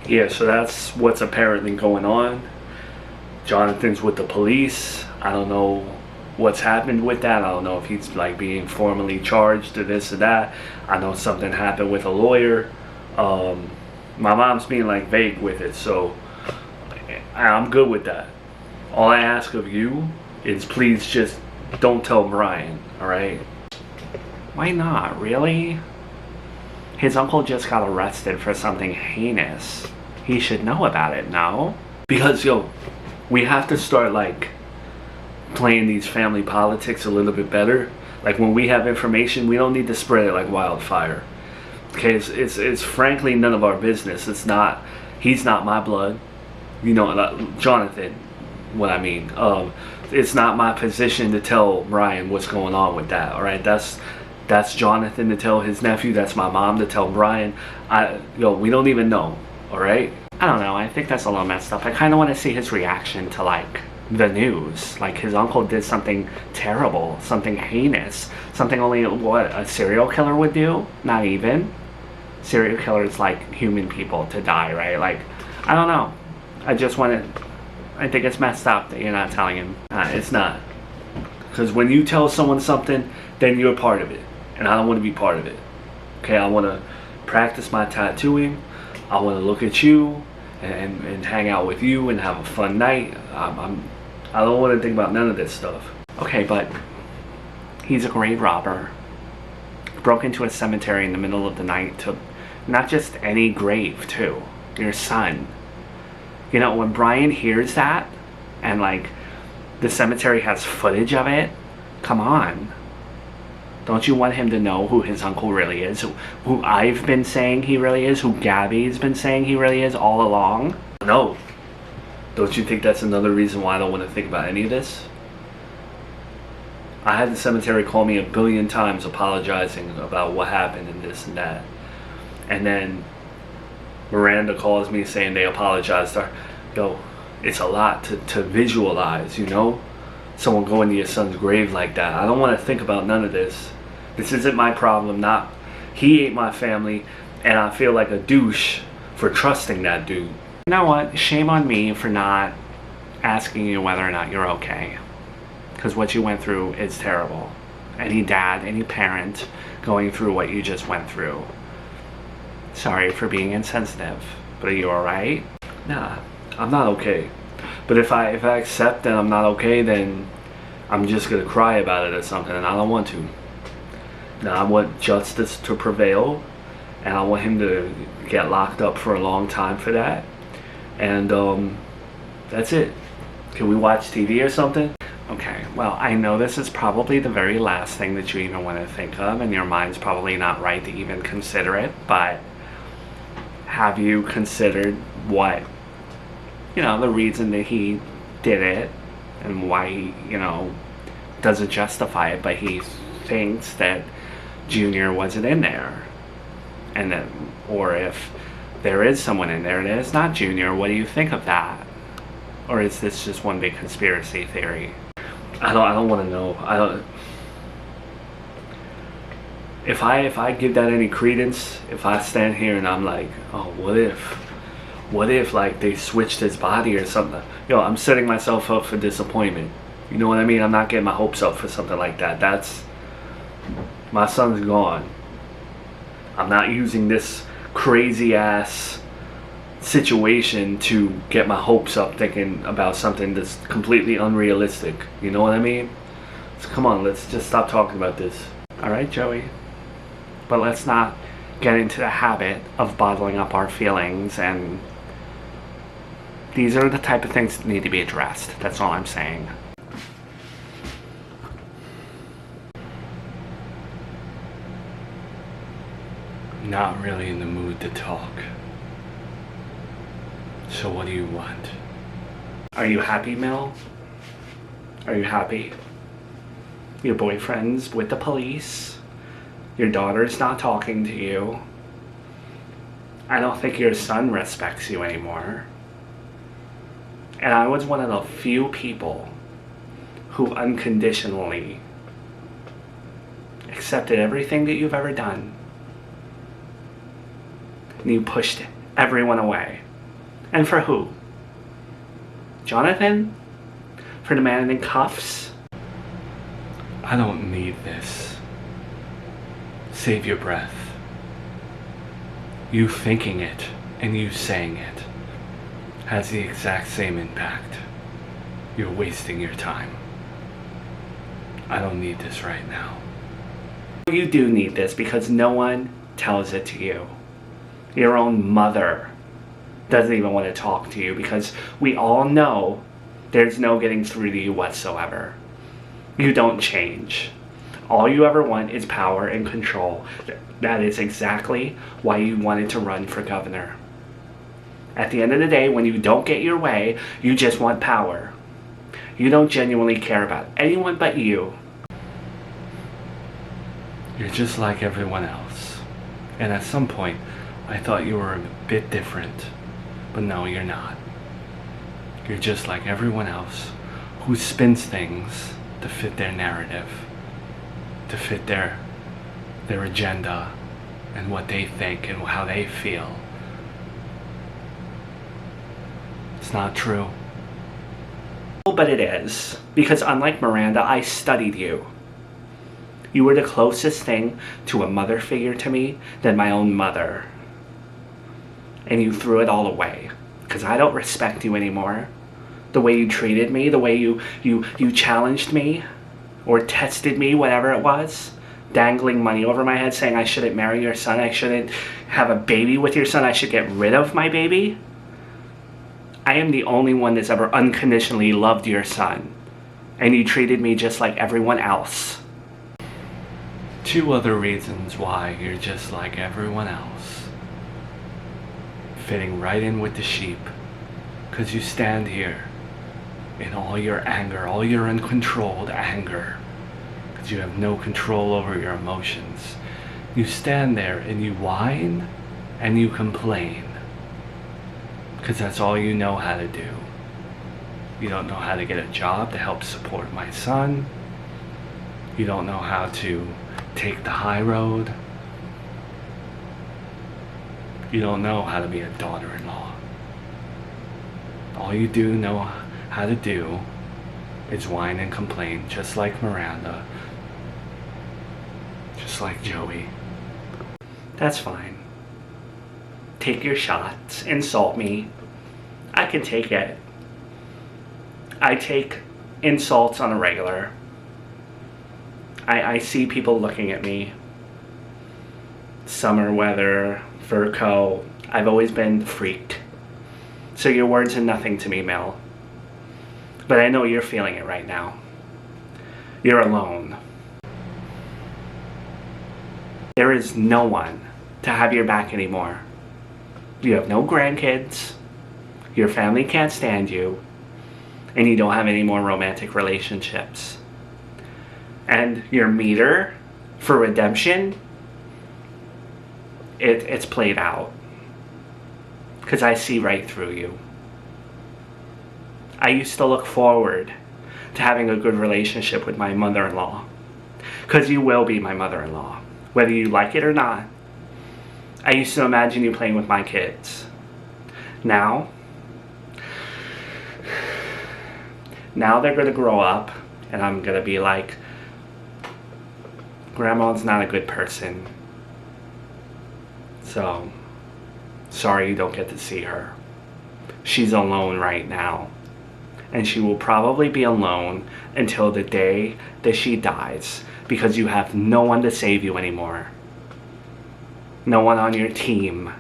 Yeah, so that's what's apparently going on. Jonathan's with the police. I don't know what's happened with that. I don't know if he's like being formally charged or this or that. I know something happened with a lawyer. My mom's being like vague with it, so I'm good with that. All I ask of you is please just don't tell Brian, alright? Why not? Really? His uncle just got arrested for something heinous. He should know about it, no? Because, we have to start, like, playing these family politics a little bit better. Like, when we have information, we don't need to spread it like wildfire. Okay, it's frankly none of our business. He's not my blood. Jonathan, what I mean. It's not my position to tell Brian what's going on with that, alright? That's Jonathan to tell his nephew. That's my mom to tell Brian. We don't even know, alright? I don't know, I think that's a little messed up. I kind of want to see his reaction to, like, the news. Like, his uncle did something terrible, something heinous, something only, a serial killer would do? Not even. Serial killers like human people to die, right? Like, I don't know. I think it's messed up that you're not telling him. It's not. Because when you tell someone something, then you're part of it. And I don't want to be part of it. Okay, I want to practice my tattooing. I want to look at you and hang out with you and have a fun night. I don't want to think about none of this stuff. Okay, but he's a grave robber. Broke into a cemetery in the middle of the night, took not just any grave, too. Your son. When Brian hears that, and, like, the cemetery has footage of it, come on. Don't you want him to know who his uncle really is? Who I've been saying he really is? Who Gabby's been saying he really is all along? No. Don't you think that's another reason why I don't want to think about any of this? I had the cemetery call me 1 billion times apologizing about what happened and this and that. And then Miranda calls me saying they apologized to her. It's a lot to visualize, Someone going to your son's grave like that. I don't want to think about none of this. This isn't my problem. He ain't my family, and I feel like a douche for trusting that dude. You know what? Shame on me for not asking you whether or not you're okay. Because what you went through is terrible. Any dad, any parent going through what you just went through. Sorry for being insensitive, but are you alright? Nah, I'm not okay. But if I accept that I'm not okay, then I'm just gonna cry about it or something, and I don't want to. Now I want justice to prevail, and I want him to get locked up for a long time for that. And that's it. Can we watch TV or something? Okay, well, I know this is probably the very last thing that you even want to think of, and your mind's probably not right to even consider it, but have you considered what, the reason that he did it, and why he, doesn't justify it, but he thinks that Junior wasn't in there, and that, or if there is someone in there that is not Junior, what do you think of that? Or is this just one big conspiracy theory? I don't want to know. If I give that any credence, if I stand here and I'm like, oh, what if like they switched his body or something? I'm setting myself up for disappointment. You know what I mean? I'm not getting my hopes up for something like that. My son's gone. I'm not using this crazy ass situation to get my hopes up thinking about something that's completely unrealistic. You know what I mean? So come on, let's just stop talking about this. Alright, Joey? But let's not get into the habit of bottling up our feelings, and these are the type of things that need to be addressed. That's all I'm saying. Not really in the mood to talk. So what do you want? Are you happy, Mel? Are you happy? Your boyfriend's with the police. Your daughter's not talking to you. I don't think your son respects you anymore. And I was one of the few people who unconditionally accepted everything that you've ever done. And you pushed everyone away. And for who? Jonathan? For the man in cuffs? I don't need this. Save your breath. You thinking it and you saying it has the exact same impact. You're wasting your time. I don't need this right now. You do need this because no one tells it to you. Your own mother doesn't even want to talk to you because we all know there's no getting through to you whatsoever. You don't change. All you ever want is power and control. That is exactly why you wanted to run for governor. At the end of the day, when you don't get your way, you just want power. You don't genuinely care about anyone but you. You're just like everyone else. And at some point, I thought you were a bit different. But no, you're not. You're just like everyone else who spins things to fit their narrative, to fit their agenda and what they think and how they feel. It's not true. But it is, because unlike Miranda, I studied you. You were the closest thing to a mother figure to me than my own mother. And you threw it all away, because I don't respect you anymore. The way you treated me, the way you challenged me, or tested me, whatever it was, dangling money over my head saying I shouldn't marry your son, I shouldn't have a baby with your son, I should get rid of my baby. I am the only one that's ever unconditionally loved your son, and you treated me just like everyone else. 2 other reasons why you're just like everyone else. Fitting right in with the sheep, because you stand here in all your anger, all your uncontrolled anger, because you have no control over your emotions. You stand there and you whine and you complain, because that's all you know how to do. You don't know how to get a job to help support my son. You don't know how to take the high road. You don't know how to be a daughter-in-law. All you do know how to do is whine and complain, just like Miranda, just like Joey. That's fine. Take your shots, insult me. I can take it. I take insults on a regular. I see people looking at me. Summer weather, fur coat. I've always been the freak. So your words are nothing to me, Mel. But I know you're feeling it right now. You're alone. There is no one to have your back anymore. You have no grandkids. Your family can't stand you. And you don't have any more romantic relationships. And your meter for redemption, it's played out. Because I see right through you. I used to look forward to having a good relationship with my mother-in-law. Because you will be my mother-in-law, whether you like it or not. I used to imagine you playing with my kids. Now they're going to grow up, and I'm going to be like, Grandma's not a good person. So, sorry you don't get to see her. She's alone right now. And she will probably be alone until the day that she dies, because you have no one to save you anymore. No one on your team.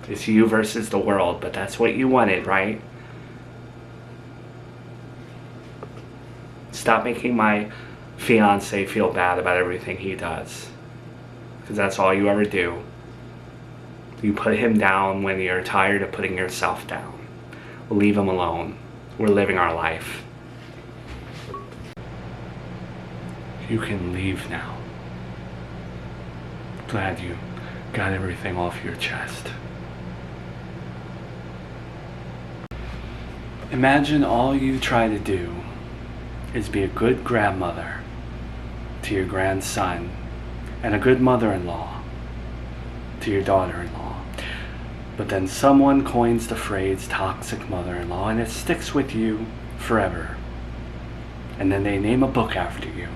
It's you versus the world, but that's what you wanted, right? Stop making my fiance feel bad about everything he does. Because that's all you ever do. You put him down when you're tired of putting yourself down. Leave him alone. We're living our life. You can leave now. Glad you got everything off your chest. Imagine all you try to do is be a good grandmother to your grandson and a good mother-in-law to your daughter-in-law. But then someone coins the phrase toxic mother-in-law and it sticks with you forever. And then they name a book after you.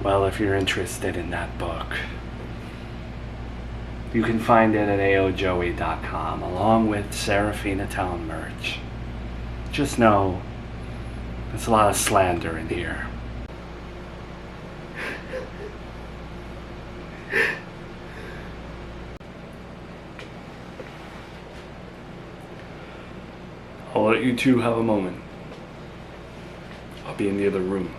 Well, if you're interested in that book, you can find it at aojoey.com along with Serafina Town merch. Just know there's a lot of slander in here. I'll let you two have a moment. I'll be in the other room.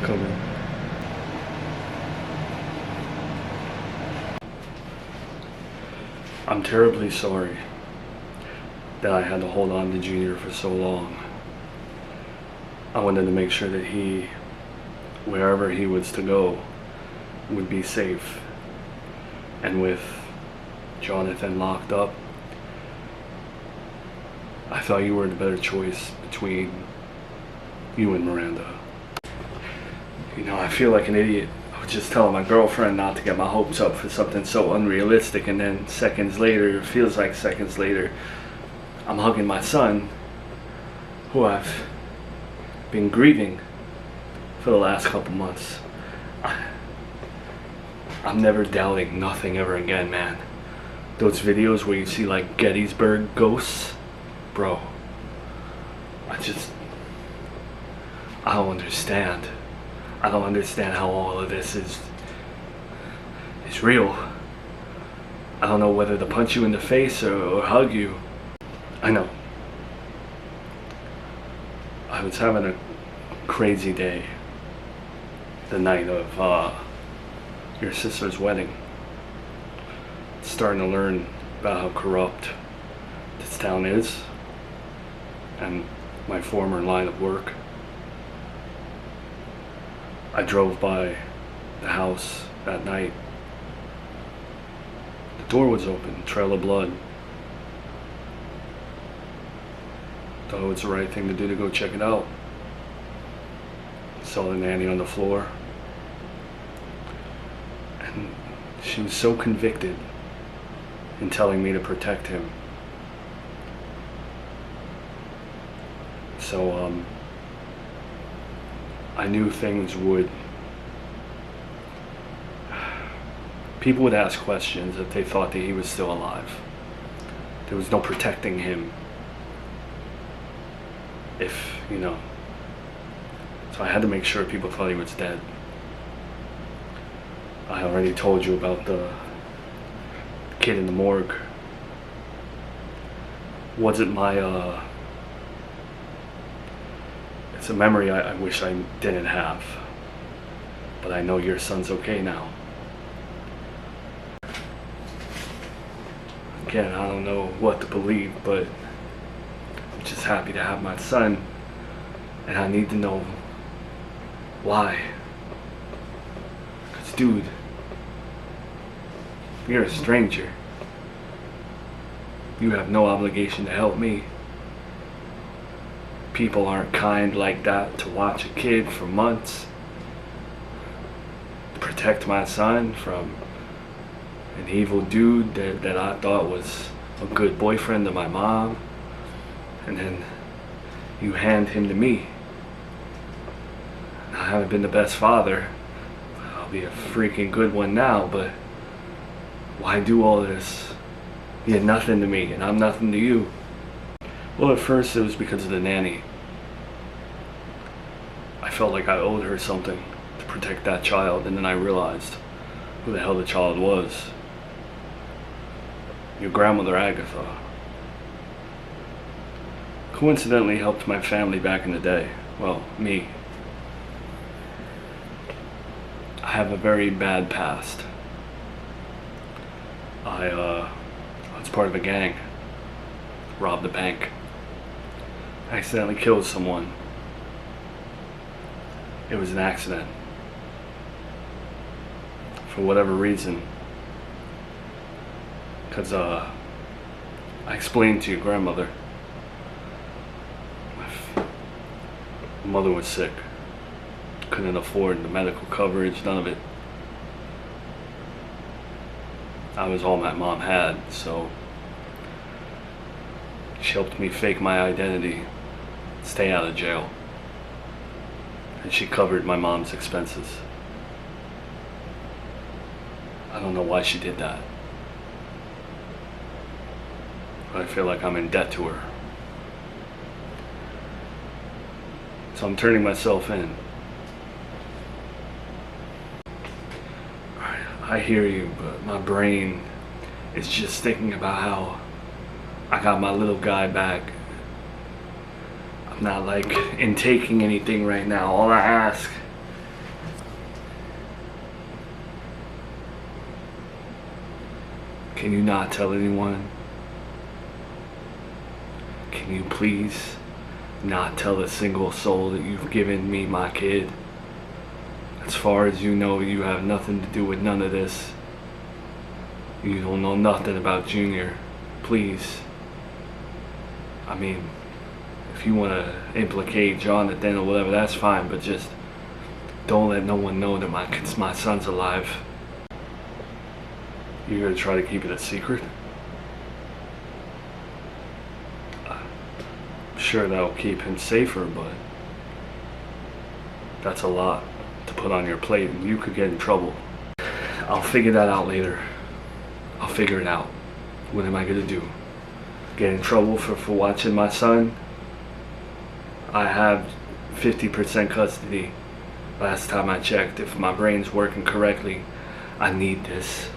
Come in. I'm terribly sorry that I had to hold on to Junior for so long. I wanted to make sure that he, wherever he was to go, would be safe. And with Jonathan locked up, I thought you were the better choice between you and Miranda. You know, I feel like an idiot. I was just telling my girlfriend not to get my hopes up for something so unrealistic, and then seconds later, it feels like seconds later, I'm hugging my son, who I've been grieving for the last couple months. I'm never doubting nothing ever again, man. Those videos where you see like Gettysburg ghosts, bro, I don't understand. I don't understand how all of this is real. I don't know whether to punch you in the face or hug you. I know. I was having a crazy day the night of your sister's wedding. Starting to learn about how corrupt this town is and my former line of work. I drove by the house that night. The door was open, trail of blood. Thought it was the right thing to do to go check it out. Saw the nanny on the floor. And she was so convicted in telling me to protect him. So, I knew things would... People would ask questions if they thought that he was still alive. There was no protecting him. If, you know... So I had to make sure people thought he was dead. I already told you about the kid in the morgue. Wasn't my, It's a memory I wish I didn't have. But I know your son's okay now. Again, I don't know what to believe, but I'm just happy to have my son. And I need to know why. 'Cause dude, you're a stranger. You have no obligation to help me. People aren't kind like that to watch a kid for months. To protect my son from an evil dude that I thought was a good boyfriend to my mom. And then you hand him to me. I haven't been the best father. I'll be a freaking good one now, but why do all this? You're nothing to me, and I'm nothing to you. Well, at first it was because of the nanny. I felt like I owed her something to protect that child, and then I realized who the hell the child was. Your grandmother, Agatha. Coincidentally helped my family back in the day. Well, me. I have a very bad past. I was part of a gang. Robbed a bank. Accidentally killed someone. It was an accident. For whatever reason. Because, I explained to your grandmother. My mother was sick. Couldn't afford the medical coverage, none of it. That was all my mom had, so she helped me fake my identity, stay out of jail. And she covered my mom's expenses. I don't know why she did that. But I feel like I'm in debt to her. So I'm turning myself in. I hear you, but my brain is just thinking about how I got my little guy back. I'm not like intaking anything right now. All I ask can you not tell anyone? Can you please not tell a single soul that you've given me my kid? As far as you know, you have nothing to do with none of this. You don't know nothing about Junior. Please. I mean, if you want to implicate Jonathan or whatever, that's fine, but just don't let no one know that my son's alive. You're gonna try to keep it a secret? I'm sure that'll keep him safer, but that's a lot to put on your plate, and you could get in trouble. I'll figure that out later. I'll figure it out. What am I gonna do? Get in trouble for watching my son? I have 50% custody. Last time I checked, if my brain's working correctly, I need this.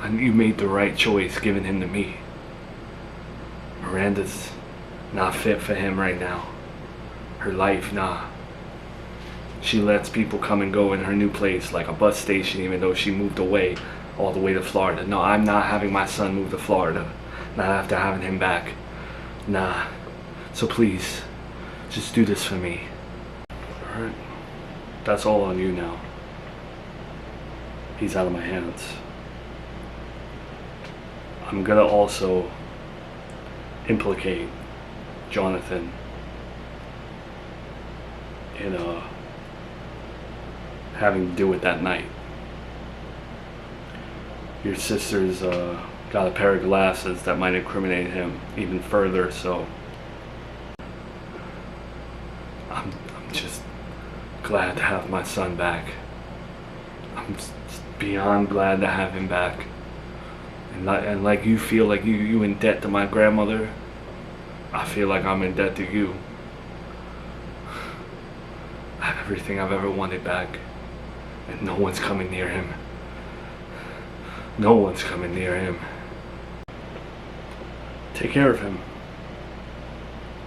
And you made the right choice giving him to me. Miranda's not fit for him right now. Her life, nah. She lets people come and go in her new place like a bus station, even though she moved away all the way to Florida. No, I'm not having my son move to Florida. Not after having him back. Nah. So please, just do this for me. Alright? That's all on you now. He's out of my hands. I'm gonna also implicate Jonathan in having to do with that night. Your sister's got a pair of glasses that might incriminate him even further, so I'm just glad to have my son back. I'm just beyond glad to have him back. And like you feel like you in debt to my grandmother, I feel like I'm in debt to you. I have everything I've ever wanted back, and no one's coming near him. No one's coming near him. Take care of him.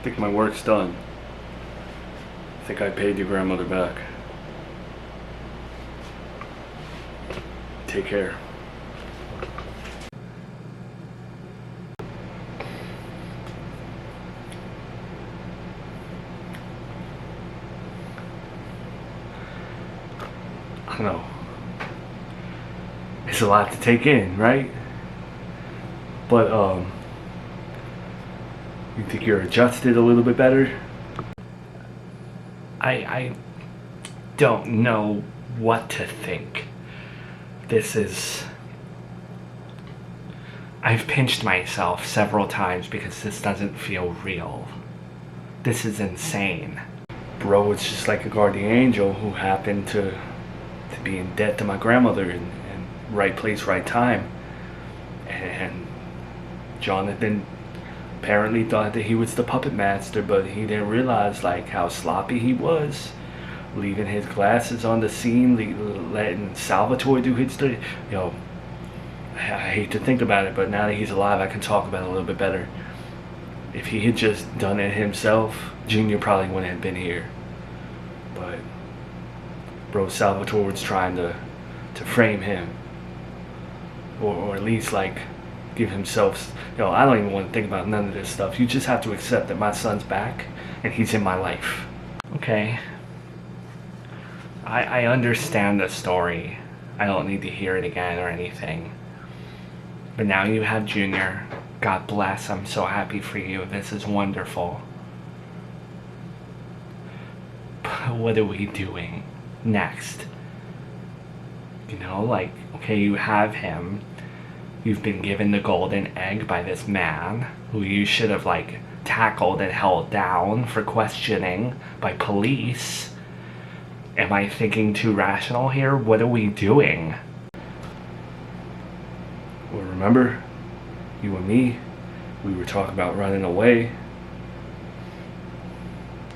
I think my work's done. I think I paid your grandmother back. Take care. I don't know. It's a lot to take in, right? But you think you're adjusted a little bit better? I don't know what to think. I've pinched myself several times because this doesn't feel real. This is insane. Bro, it's just like a guardian angel who happened to be in debt to my grandmother and right place, right time. And Jonathan apparently thought that he was the puppet master, but he didn't realize like how sloppy he was, leaving his glasses on the scene, letting Salvatore do his thing. You know, I hate to think about it, but now that he's alive, I can talk about it a little bit better. If he had just done it himself, Junior probably wouldn't have been here. But bro, Salvatore was trying to frame him, or at least like give himself, I don't even want to think about none of this stuff. You just have to accept that my son's back and he's in my life. Okay, I understand the story. I don't need to hear it again or anything. But now you have Junior. God bless, I'm so happy for you. This is wonderful. what are we doing next? You know, like, okay, you have him. You've been given the golden egg by this man who you should have, like, tackled and held down for questioning by police. Am I thinking too rational here? What are we doing? Well, remember, you and me, we were talking about running away.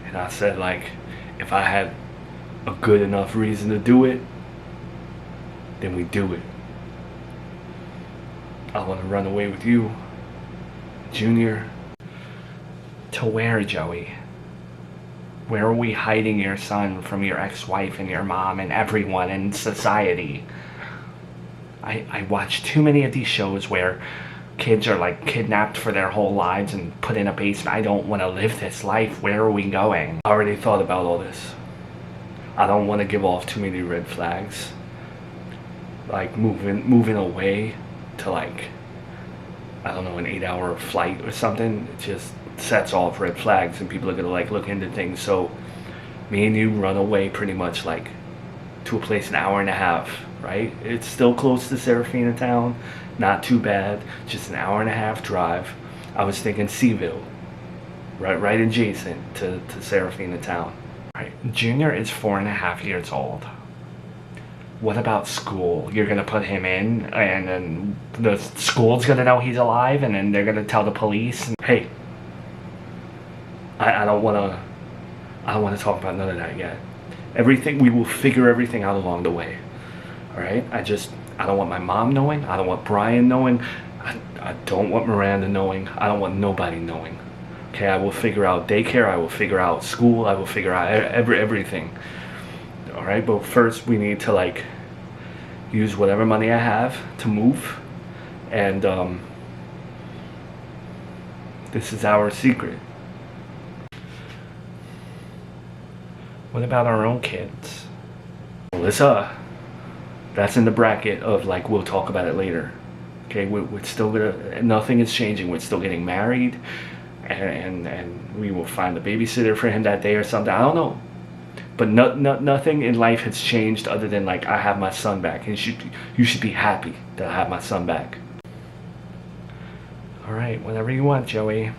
And I said, like, if I had a good enough reason to do it, then we do it. I want to run away with you, Junior. To where, Joey? Where are we hiding your son from your ex-wife and your mom and everyone in society? I watch too many of these shows where kids are like kidnapped for their whole lives and put in a basement. I don't want to live this life. Where are we going? I already thought about all this. I don't want to give off too many red flags. Like moving away to, like, I don't know, an 8-hour flight or something. It just sets off red flags and people are gonna, like, look into things. So me and you run away pretty much, like, to a place an hour and a half, right? It's still close to Serafina Town, not too bad, just an hour and a half drive. I was thinking Seaville, right adjacent to Serafina Town. Right, Junior is 4.5 years old. What about school? You're gonna put him in, and then the school's gonna know he's alive, and then they're gonna tell the police. And, hey, I don't wanna talk about none of that yet. We will figure everything out along the way. All right? I don't want my mom knowing. I don't want Brian knowing. I don't want Miranda knowing. I don't want nobody knowing. Okay? I will figure out daycare. I will figure out school. I will figure out everything. All right, but first we need to, like, use whatever money I have to move, and this is our secret. What about our own kids? Melissa, that's in the bracket of, like, we'll talk about it later. Okay, we're still gonna, nothing is changing. We're still getting married, and we will find a babysitter for him that day or something. I don't know. But nothing in life has changed other than, like, I have my son back. And you should be happy that I have my son back. All right, whatever you want, Joey.